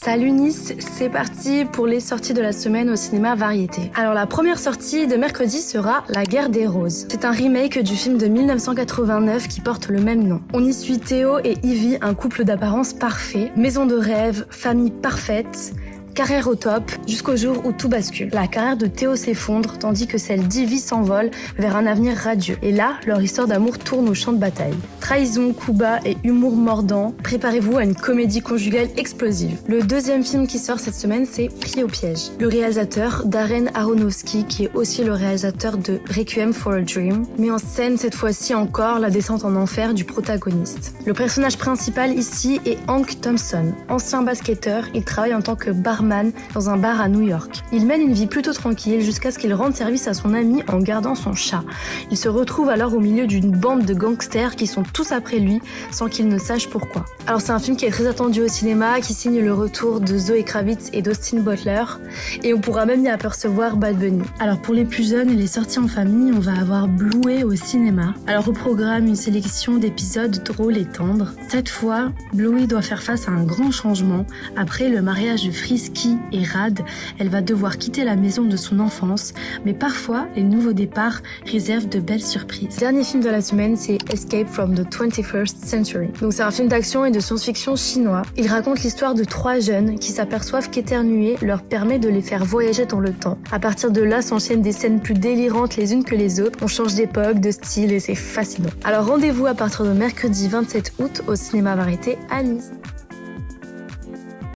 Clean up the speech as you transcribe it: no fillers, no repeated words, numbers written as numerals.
Salut Nice, c'est parti pour les sorties de la semaine au cinéma variété. Alors la première sortie de mercredi sera La Guerre des Roses. C'est un remake du film de 1989 qui porte le même nom. On y suit Théo et Ivy, un couple d'apparence parfait, maison de rêve, famille parfaite, carrière au top, jusqu'au jour où tout bascule. La carrière de Théo s'effondre, tandis que celle d'Ivy s'envole vers un avenir radieux. Et là, leur histoire d'amour tourne au champ de bataille. Trahison, coups bas et humour mordant, préparez-vous à une comédie conjugale explosive. Le deuxième film qui sort cette semaine, c'est Pris au piège. Le réalisateur, Darren Aronofsky, qui est aussi le réalisateur de Requiem for a Dream, met en scène cette fois-ci encore la descente en enfer du protagoniste. Le personnage principal ici est Hank Thompson. Ancien basketteur, il travaille en tant que barman dans un bar à New York. Il mène une vie plutôt tranquille jusqu'à ce qu'il rende service à son ami en gardant son chat. Il se retrouve alors au milieu d'une bande de gangsters qui sont tous après lui sans qu'il ne sache pourquoi. Alors c'est un film qui est très attendu au cinéma, qui signe le retour de Zoe Kravitz et d'Austin Butler, et on pourra même y apercevoir Bad Bunny. Alors pour les plus jeunes et les sorties en famille, on va avoir Bluey au cinéma. Alors au programme, une sélection d'épisodes drôles et tendres. Cette fois, Bluey doit faire face à un grand changement. Après le mariage de Frisky et Rad, elle va devoir quitter la maison de son enfance, mais parfois les nouveaux départs réservent de belles surprises. Le dernier film de la semaine, c'est Escape from the 21st Century. Donc c'est un film d'action et de science-fiction chinois. Il raconte l'histoire de 3 jeunes qui s'aperçoivent qu'éternuer leur permet de les faire voyager dans le temps. À partir de là, s'enchaînent des scènes plus délirantes les unes que les autres. On change d'époque, de style et c'est fascinant. Alors rendez-vous à partir de mercredi 27 août au cinéma variété à Nice.